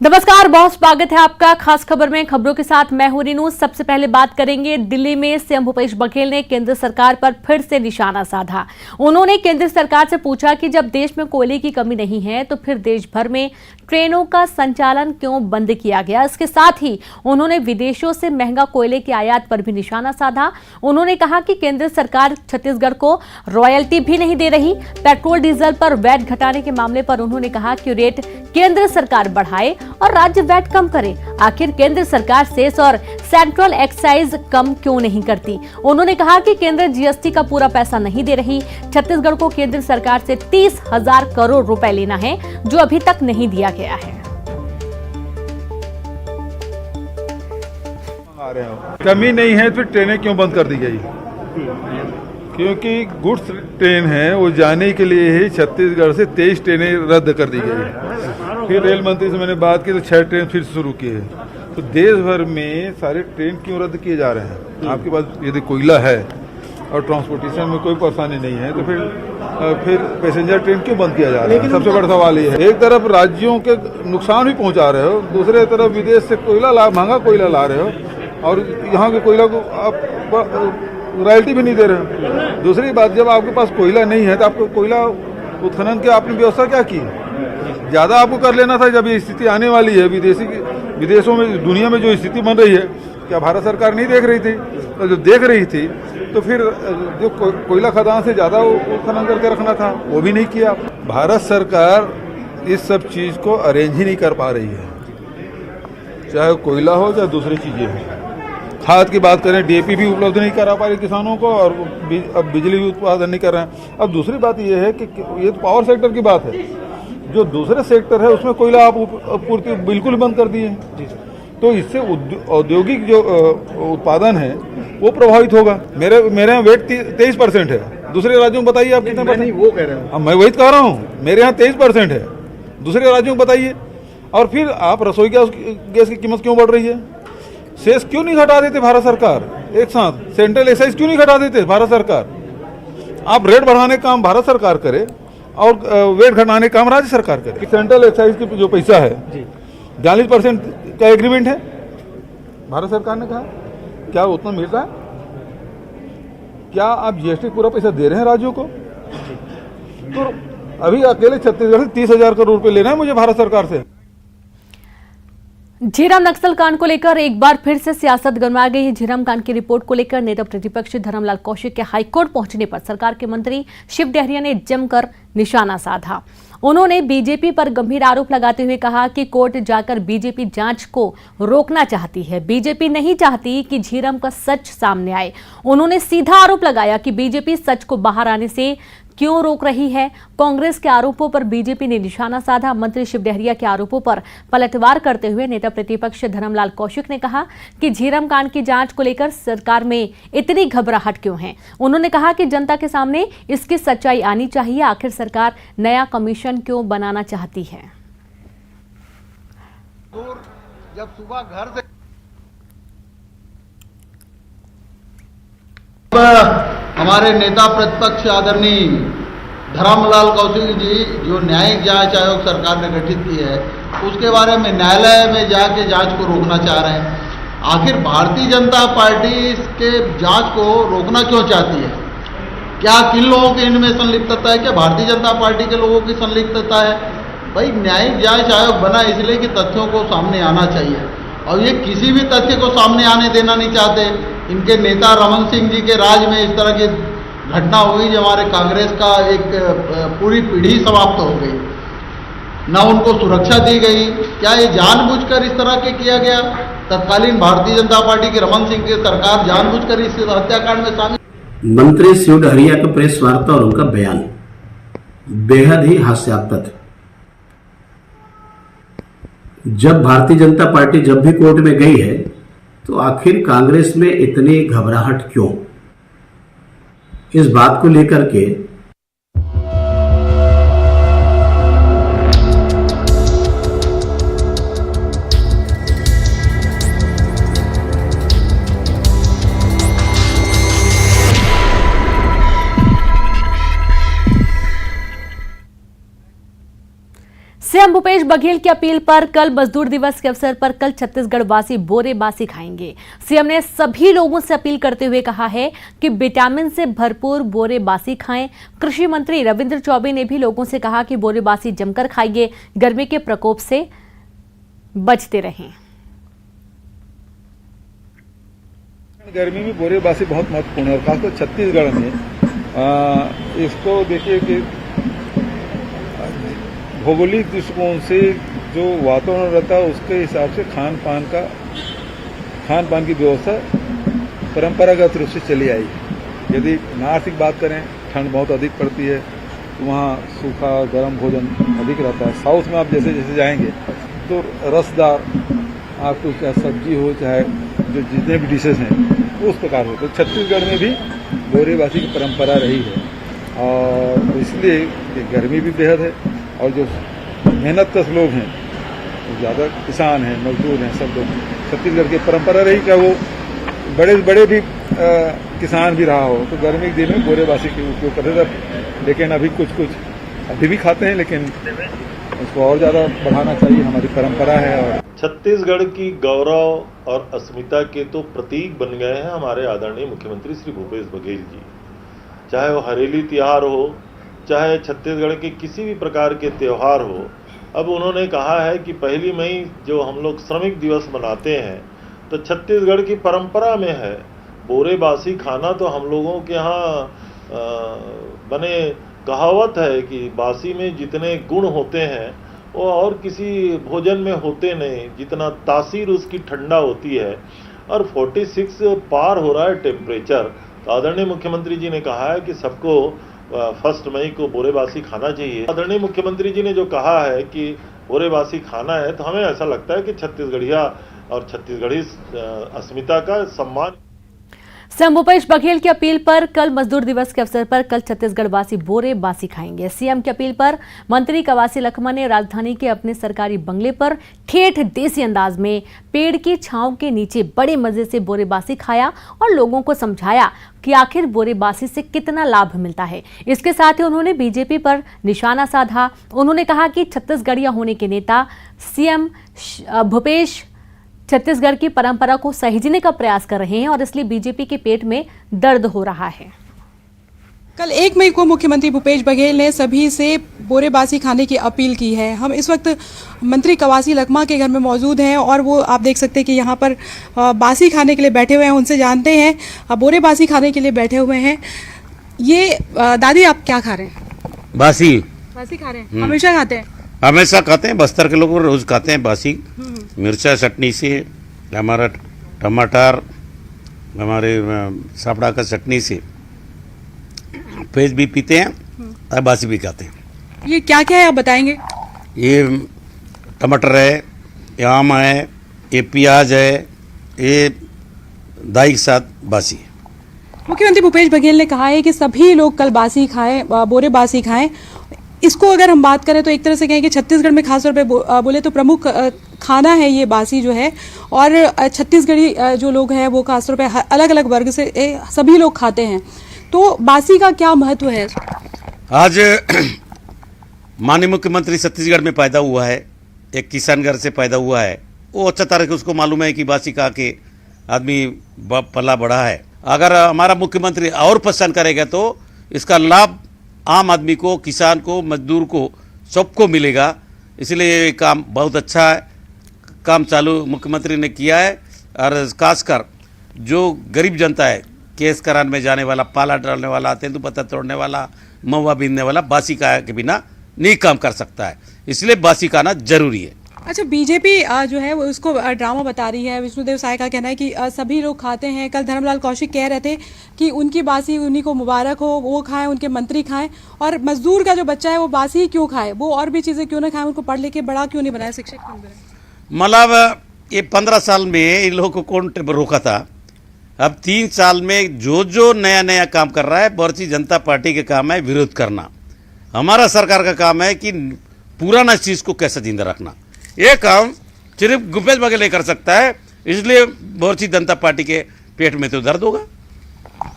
नमस्कार, बहुत स्वागत है आपका खास खबर में। खबरों के साथ मैं हूं रीनू। सबसे पहले बात करेंगे दिल्ली में सीएम भूपेश बघेल ने केंद्र सरकार पर फिर से निशाना साधा। उन्होंने केंद्र सरकार से पूछा कि जब देश में कोयले की कमी नहीं है तो फिर देश भर में ट्रेनों का संचालन क्यों बंद किया गया। इसके साथ ही उन्होंने विदेशों से महंगा कोयले की आयात पर भी निशाना साधा। उन्होंने कहा कि केंद्र सरकार छत्तीसगढ़ को रॉयल्टी भी नहीं दे रही। पेट्रोल डीजल पर वैट घटाने के मामले पर उन्होंने कहा कि रेट केंद्र सरकार बढ़ाए और राज्य वैट कम करे। आखिर केंद्र सरकार सेस और सेंट्रल एक्साइज कम क्यों नहीं करती। उन्होंने कहा कि केंद्र जीएसटी का पूरा पैसा नहीं दे रही। छत्तीसगढ़ को केंद्र सरकार से 30,000 करोड़ रुपए लेना है जो अभी तक नहीं दिया गया है। कमी नहीं है तो ट्रेनें क्यों बंद कर दी गई? क्योंकि गुड्स ट्रेन है वो जाने के लिए ही छत्तीसगढ़ से 23 ट्रेनें रद्द कर दी गई। फिर रेल मंत्री से मैंने बात की तो 6 ट्रेन फिर शुरू किए। तो देश भर में सारे ट्रेन क्यों रद्द किए जा रहे हैं? आपके पास यदि कोयला है और ट्रांसपोर्टेशन में कोई परेशानी नहीं है तो फिर पैसेंजर ट्रेन क्यों बंद किया जा रहा है? सबसे बड़ा सवाल ये है। एक तरफ राज्यों के नुकसान भी पहुंचा रहे हो, दूसरे तरफ विदेश से महंगा कोयला ला रहे हो और यहाँ के कोयला को आप रॉयल्टी भी नहीं दे रहे हो। दूसरी बात, जब आपके पास कोयला नहीं है तो आपको कोयला उत्खनन की आपने व्यवस्था क्या की? ज़्यादा आपको कर लेना था। जब ये स्थिति आने वाली है विदेशों में, दुनिया में जो स्थिति बन रही है, क्या भारत सरकार नहीं देख रही थी? तो जो देख रही थी तो फिर जो कोयला खदान से ज़्यादा उत्खनन करके रखना था वो भी नहीं किया। भारत सरकार इस सब चीज़ को अरेंज ही नहीं कर पा रही है, चाहे कोयला हो चाहे दूसरी चीज़ें हो। खाद की बात करें, डीएपी भी उपलब्ध नहीं करा पा रहे किसानों को और अब बिजली भी उत्पादन नहीं कर रहे हैं। अब दूसरी बात यह है कि ये तो पावर सेक्टर की बात है, जो दूसरे सेक्टर है उसमें कोयला आप पूर्ति बिल्कुल बंद कर दिए। तो इससे औद्योगिक जो उत्पादन है वो प्रभावित होगा। मेरे यहाँ वेट 23% है। दूसरे राज्यों में बताइए आप कितना परसेंट? नहीं, वो कह रहे हैं। मैं वही कह रहा हूँ, मेरे यहाँ 23% है, दूसरे राज्यों में बताइए। और फिर आप रसोई गैस की कीमत क्यों बढ़ रही है? सेस क्यों नहीं घटा देते भारत सरकार एक साथ? सेंट्रल एक्साइज क्यों नहीं घटा देते भारत सरकार? आप रेट बढ़ाने का काम भारत सरकार करे और वेट घटाने का काम राज्य सरकार करे। सेंट्रल एक्साइज की जो पैसा है 42% का एग्रीमेंट है, भारत सरकार ने कहा। क्या उतना मिल रहा है? क्या आप जीएसटी पूरा पैसा दे रहे हैं राज्यों को? तो अभी अकेले छत्तीसगढ़ से 30,000 करोड़ रुपए लेना है मुझे भारत सरकार से। झीरम नक्सल कांड को लेकर एक बार फिर से सियासत गरमा गई है। झीरम कांड की रिपोर्ट को लेकर नेता प्रतिपक्ष धर्मलाल कौशिक के हाईकोर्ट पहुंचने पर सरकार के मंत्री शिव डहरिया ने जमकर निशाना साधा। उन्होंने बीजेपी पर गंभीर आरोप लगाते हुए कहा कि कोर्ट जाकर बीजेपी जांच को रोकना चाहती है। बीजेपी नहीं चाहती कि झीरम का सच सामने आए। उन्होंने सीधा आरोप लगाया कि बीजेपी सच को बाहर आने से क्यों रोक रही है। कांग्रेस के आरोपों पर बीजेपी ने निशाना साधा। मंत्री शिव डहरिया के आरोपों पर पलटवार करते हुए नेता प्रतिपक्ष धर्मलाल कौशिक ने कहा कि झीरम कांड की जांच को लेकर सरकार में इतनी घबराहट क्यों है। उन्होंने कहा कि जनता के सामने इसकी सच्चाई आनी चाहिए। आखिर सरकार नया कमीशन क्यों बनाना चाहती है? जब सुबह घर से हमारे नेता प्रतिपक्ष आदरणीय धर्मलाल कौशिक जी जो न्यायिक जांच आयोग सरकार ने गठित की है उसके बारे में न्यायालय में जाके जांच को रोकना चाह रहे हैं। आखिर भारतीय जनता पार्टी के जांच को रोकना क्यों चाहती है? क्या किन लोगों की इनमें संलिप्तता है? क्या भारतीय जनता पार्टी के लोगों की संलिप्तता है? भाई, न्यायिक जांच आयोग बना इसलिए कि तथ्यों को सामने आना चाहिए और ये किसी भी तथ्य को सामने आने देना नहीं चाहते। इनके नेता रमन सिंह जी के राज में इस तरह की घटना हुई जो हमारे कांग्रेस का एक पूरी पीढ़ी समाप्त हो गई, न उनको सुरक्षा दी गई। क्या ये जानबूझकर इस तरह के किया गया? तत्कालीन भारतीय जनता पार्टी की रमन सिंह की सरकार जानबूझकर इस हत्याकांड में शामिल। मंत्री शिव डहरिया का प्रेस वार्ता और उनका बयान बेहद ही हास्यास्पद। जब भारतीय जनता पार्टी जब भी कोर्ट में गई है तो आखिर कांग्रेस में इतनी घबराहट क्यों? इस बात को लेकर के सीएम भूपेश बघेल की अपील पर कल मजदूर दिवस के अवसर पर कल छत्तीसगढ़ वासी बोरे बासी खाएंगे। सीएम ने सभी लोगों से अपील करते हुए कहा है कि विटामिन से भरपूर बोरे बासी खाएं। कृषि मंत्री रविंद्र चौबे ने भी लोगों से कहा कि बोरे बासी जमकर खाइए, गर्मी के प्रकोप से बचते रहें। गर्मी में बोरे बासी बहुत महत्वपूर्ण है और खासकर छत्तीसगढ़ में इसको देखिए कि भौगोलिक दृष्टिकोण से जो वातावरण रहता है उसके हिसाब से खान पान की व्यवस्था परंपरागत रूप से चली आई। यदि नॉर्थ की बात करें, ठंड बहुत अधिक पड़ती है तो वहाँ सूखा गर्म भोजन अधिक रहता है। साउथ में आप जैसे जैसे जाएंगे तो रसदार आपको क्या सब्जी हो चाहे जो जितने भी डिशेज हैं उस प्रकार हो। तो छत्तीसगढ़ में भी बोरेबासी की परंपरा रही है और इसलिए गर्मी भी बेहद है और जो मेहनतकश लोग हैं, तो ज़्यादा किसान हैं, मजदूर हैं, सब लोग छत्तीसगढ़ की परंपरा रही क्या वो बड़े भी किसान भी रहा हो तो गर्मी के दिन में बोरेबासी के उपयोग करते थे। लेकिन अभी कुछ अभी भी खाते हैं, लेकिन उसको और ज़्यादा बढ़ाना चाहिए, हमारी परंपरा है। और छत्तीसगढ़ की गौरव और अस्मिता के तो प्रतीक बन गए हैं हमारे आदरणीय मुख्यमंत्री श्री भूपेश बघेल जी। चाहे वो हरेली त्योहार हो, चाहे छत्तीसगढ़ के किसी भी प्रकार के त्यौहार हो, अब उन्होंने कहा है कि 1 मई जो हम लोग श्रमिक दिवस मनाते हैं तो छत्तीसगढ़ की परंपरा में है बोरेबासी खाना। तो हम लोगों के यहाँ बने कहावत है कि बासी में जितने गुण होते हैं वो और किसी भोजन में होते नहीं, जितना तासीर उसकी ठंडा होती है। और 46 पार हो रहा है टेम्परेचर। तो आदरणीय मुख्यमंत्री जी ने कहा है कि सबको 1 मई को बोरेबासी खाना चाहिए। आदरणीय मुख्यमंत्री जी ने जो कहा है कि बोरेबासी खाना है तो हमें ऐसा लगता है कि छत्तीसगढ़िया और छत्तीसगढ़ी अस्मिता का सम्मान। सीएम भूपेश बघेल की अपील पर कल मजदूर दिवस के अवसर पर कल छत्तीसगढ़ वासी बोरे बासी खाएंगे। सीएम की अपील पर मंत्री कवासी लखमा ने राजधानी के अपने सरकारी बंगले पर ठेठ देसी अंदाज में पेड़ की छांव के नीचे बड़े मजे से बोरे बासी खाया और लोगों को समझाया कि आखिर बोरे बासी से कितना लाभ मिलता है। इसके साथ ही उन्होंने बीजेपी पर निशाना साधा। उन्होंने कहा कि छत्तीसगढ़िया होने के नेता सीएम भूपेश छत्तीसगढ़ की परंपरा को सहेजने का प्रयास कर रहे हैं और इसलिए बीजेपी के पेट में दर्द हो रहा है। कल 1 मई को मुख्यमंत्री भूपेश बघेल ने सभी से बोरेबासी खाने की अपील की है। हम इस वक्त मंत्री कवासी लखमा के घर में मौजूद हैं और वो आप देख सकते हैं कि यहाँ पर बासी खाने के लिए बैठे हुए हैं। उनसे जानते हैं बोरेबासी खाने के लिए बैठे हुए हैं। ये दादी आप क्या खा रहे हैं? बासी खा रहे हैं? हमेशा खाते हैं? हमेशा खाते हैं। बस्तर के लोग रोज खाते हैं बासी। मिर्चा चटनी से, हमारा टमाटर, हमारे सापड़ा का चटनी से पेज भी पीते हैं और बासी भी खाते हैं। ये क्या क्या है आप बताएंगे? ये टमाटर है, ये आम है, ये प्याज है, ये दाई के साथ बासी है। मुख्यमंत्री भूपेश बघेल ने कहा है कि सभी लोग कल बासी खाएं, बोरे बासी खाएं। इसको अगर हम बात करें तो एक तरह से कहें कि छत्तीसगढ़ में खासतौर पे बोले तो प्रमुख खाना है ये बासी जो है। और छत्तीसगढ़ी जो लोग हैं वो खासतौर पे अलग अलग वर्ग से सभी लोग खाते हैं। तो बासी का क्या महत्व है? आज माननीय मुख्यमंत्री छत्तीसगढ़ में पैदा हुआ है, एक किसान घर से पैदा हुआ है। वो अच्छा तरह से उसको मालूम है कि बासी खा के आदमी पला बड़ा है। अगर हमारा मुख्यमंत्री और पसंद करेगा तो इसका लाभ आम आदमी को, किसान को, मजदूर को, सबको मिलेगा। इसलिए ये काम बहुत अच्छा है, काम चालू मुख्यमंत्री ने किया है। और खासकर जो गरीब जनता है, केस कराने में जाने वाला, पाला डालने वाला, तेंदुपत्ता तोड़ने वाला, महुआ बीनने वाला, बासी का के बिना नहीं काम कर सकता है। इसलिए बासी खाना जरूरी है। अच्छा, बीजेपी जो है वो उसको ड्रामा बता रही है। विष्णुदेव साय का कहना है कि सभी लोग खाते हैं। कल धर्मलाल कौशिक कह रहे थे कि उनकी बासी उन्हीं को मुबारक हो, वो खाएं, उनके मंत्री खाएं। और मजदूर का जो बच्चा है वो बासी ही क्यों खाए, वो और भी चीज़ें क्यों ना खाएं, उनको पढ़ लिखे बड़ा क्यों नहीं बनाया, शिक्षक क्यों बनाए? मतलब ये 15 साल में इन लोगों को कौन रोका था? अब 3 साल में जो नया काम कर रहा है, भारतीय जनता पार्टी का काम है विरोध करना। हमारा सरकार का काम है कि पुराना चीज़ को कैसे जिंदा रखना। ये काम सिर्फ भूपेश बघेल कर सकता है। इसलिए भारतीय जनता पार्टी के पेट में तो दर्द होगा।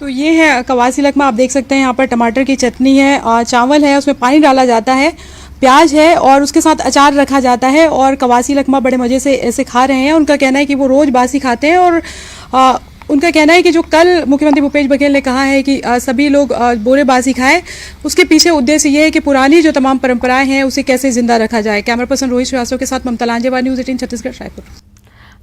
तो ये है कवासी लखमा। आप देख सकते हैं यहाँ पर टमाटर की चटनी है, चावल है, उसमें पानी डाला जाता है। प्याज है और उसके साथ अचार रखा जाता है और कवासी लकमा बड़े मजे से ऐसे खा रहे हैं। उनका कहना है कि वो रोज बासी खाते हैं और उनका कहना है कि जो कल मुख्यमंत्री भूपेश बघेल ने कहा है कि सभी लोग बोरे बासी खाएं, उसके पीछे उद्देश्य ये है कि पुरानी जो तमाम परंपराएं हैं उसे कैसे जिंदा रखा जाए। कैमरा पर्सन रोहित श्रीवास्तव के साथ ममता लांजेवार, न्यूज़ 18 छत्तीसगढ़, रायपुर।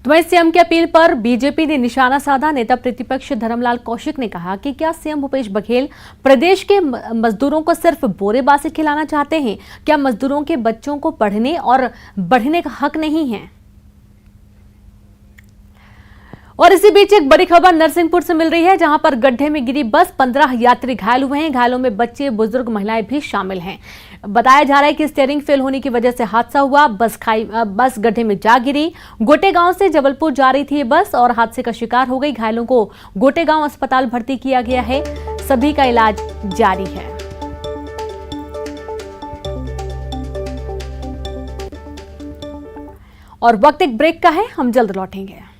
तो वहीं सीएम की अपील पर बीजेपी ने निशाना साधा। नेता प्रतिपक्ष धर्मलाल कौशिक ने कहा कि क्या सीएम भूपेश बघेल प्रदेश के मजदूरों को सिर्फ बोरे बासी खिलाना चाहते हैं? क्या मजदूरों के बच्चों को पढ़ने और बढ़ने का हक नहीं है? और इसी बीच एक बड़ी खबर नरसिंहपुर से मिल रही है, जहां पर गड्ढे में गिरी बस 15 यात्री घायल हुए हैं। घायलों में बच्चे, बुजुर्ग, महिलाएं भी शामिल हैं। बताया जा रहा है कि स्टीयरिंग फेल होने की वजह से हादसा हुआ। बस गड्ढे में जा गिरी। गोटेगांव से जबलपुर जा रही थी ये बस और हादसे का शिकार हो गई। घायलों को गोटेगांव अस्पताल भर्ती किया गया है। सभी का इलाज जारी है। और वक्त एक ब्रेक का है, हम जल्द लौटेंगे।